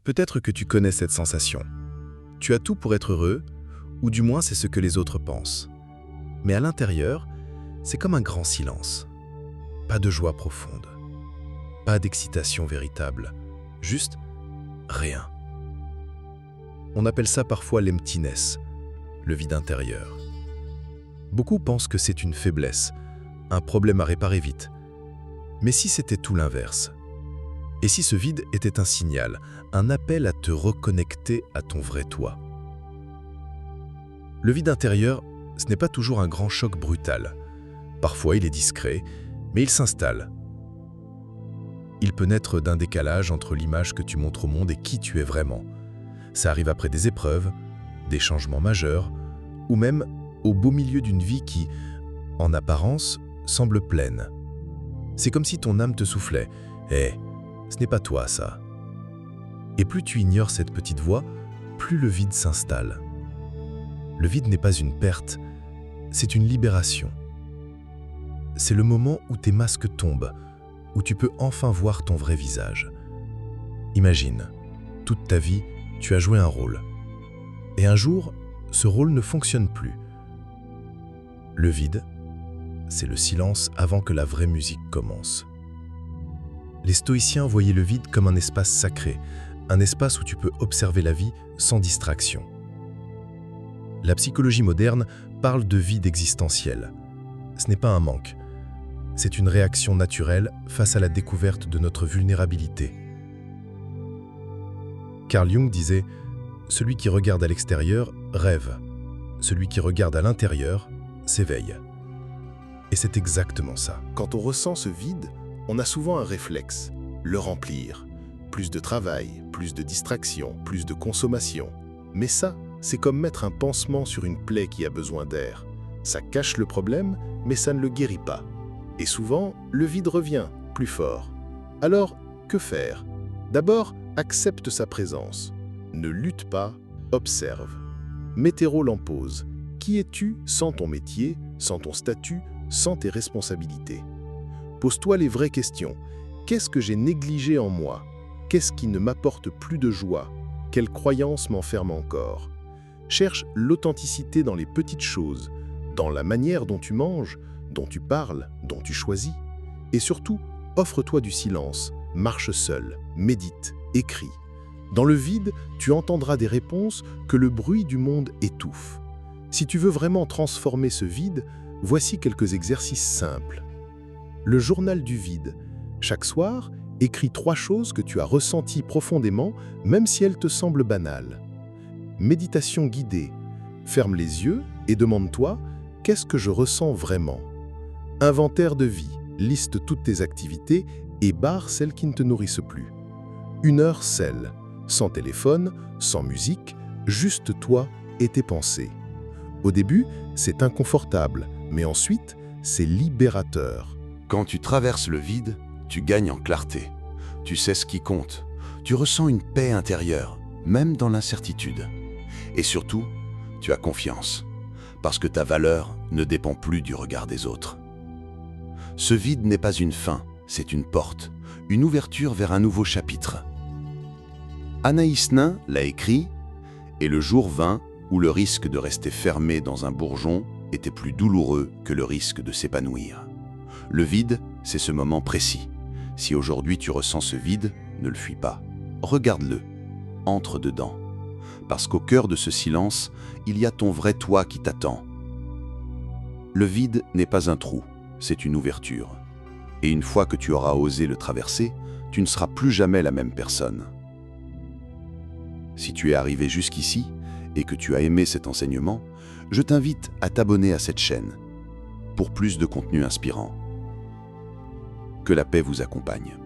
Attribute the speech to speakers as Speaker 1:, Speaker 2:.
Speaker 1: Peut-être que tu connais cette sensation. Tu as tout pour être heureux, ou du moins c'est ce que les autres pensent. Mais à l'intérieur, c'est comme un grand silence. Pas de joie profonde, pas d'excitation véritable, juste rien. On appelle ça parfois l'emptiness, le vide intérieur. Beaucoup pensent que c'est une faiblesse, un problème à réparer vite. Mais si c'était tout l'inverse? Et si ce vide était un signal, un appel à te reconnecter à ton vrai toi? Le vide intérieur, ce n'est pas toujours un grand choc brutal. Parfois, il est discret, mais il s'installe. Il peut naître d'un décalage entre l'image que tu montres au monde et qui tu es vraiment. Ça arrive après des épreuves, des changements majeurs, ou même au beau milieu d'une vie qui, en apparence, semble pleine. C'est comme si ton âme te soufflait « Hé, ce n'est pas toi, ça ». Et plus tu ignores cette petite voix, plus le vide s'installe. Le vide n'est pas une perte, c'est une libération. C'est le moment où tes masques tombent, où tu peux enfin voir ton vrai visage. Imagine, toute ta vie, tu as joué un rôle. Et un jour, ce rôle ne fonctionne plus. Le vide, c'est le silence avant que la vraie musique commence. Les stoïciens voyaient le vide comme un espace sacré, un espace où tu peux observer la vie sans distraction. La psychologie moderne parle de vide existentiel. Ce n'est pas un manque, c'est une réaction naturelle face à la découverte de notre vulnérabilité. Carl Jung disait « Celui qui regarde à l'extérieur rêve, celui qui regarde à l'intérieur s'éveille ». Et c'est exactement ça.
Speaker 2: Quand on ressent ce vide, on a souvent un réflexe, le remplir. Plus de travail, plus de distraction, plus de consommation. Mais ça, c'est comme mettre un pansement sur une plaie qui a besoin d'air. Ça cache le problème, mais ça ne le guérit pas. Et souvent, le vide revient, plus fort. Alors, que faire? D'abord, accepte sa présence. Ne lutte pas, observe. Mets tes rôles en pause. Qui es-tu sans ton métier, sans ton statut, sans tes responsabilités? Pose-toi les vraies questions. Qu'est-ce que j'ai négligé en moi? Qu'est-ce qui ne m'apporte plus de joie? Quelle croyance m'enferme encore? Cherche l'authenticité dans les petites choses, dans la manière dont tu manges, dont tu parles, dont tu choisis. Et surtout, offre-toi du silence, marche seul, médite, écris. Dans le vide, tu entendras des réponses que le bruit du monde étouffe. Si tu veux vraiment transformer ce vide, voici quelques exercices simples. Le journal du vide. Chaque soir, écris 3 choses que tu as ressenties profondément, même si elles te semblent banales. Méditation guidée. Ferme les yeux et demande-toi « Qu'est-ce que je ressens vraiment ?» Inventaire de vie. Liste toutes tes activités et barre celles qui ne te nourrissent plus. 1 heure seule, sans téléphone, sans musique, juste toi et tes pensées. Au début, c'est inconfortable, mais ensuite, c'est libérateur.
Speaker 3: Quand tu traverses le vide, tu gagnes en clarté. Tu sais ce qui compte. Tu ressens une paix intérieure, même dans l'incertitude. Et surtout, tu as confiance, parce que ta valeur ne dépend plus du regard des autres. Ce vide n'est pas une fin, c'est une porte, une ouverture vers un nouveau chapitre. Anaïs Nin l'a écrit, et le jour vint où le risque de rester fermé dans un bourgeon était plus douloureux que le risque de s'épanouir. Le vide, c'est ce moment précis. Si aujourd'hui tu ressens ce vide, ne le fuis pas. Regarde-le, entre dedans. Parce qu'au cœur de ce silence, il y a ton vrai toi qui t'attend. Le vide n'est pas un trou, c'est une ouverture. Et une fois que tu auras osé le traverser, tu ne seras plus jamais la même personne. Si tu es arrivé jusqu'ici et que tu as aimé cet enseignement, je t'invite à t'abonner à cette chaîne pour plus de contenu inspirant. Que la paix vous accompagne.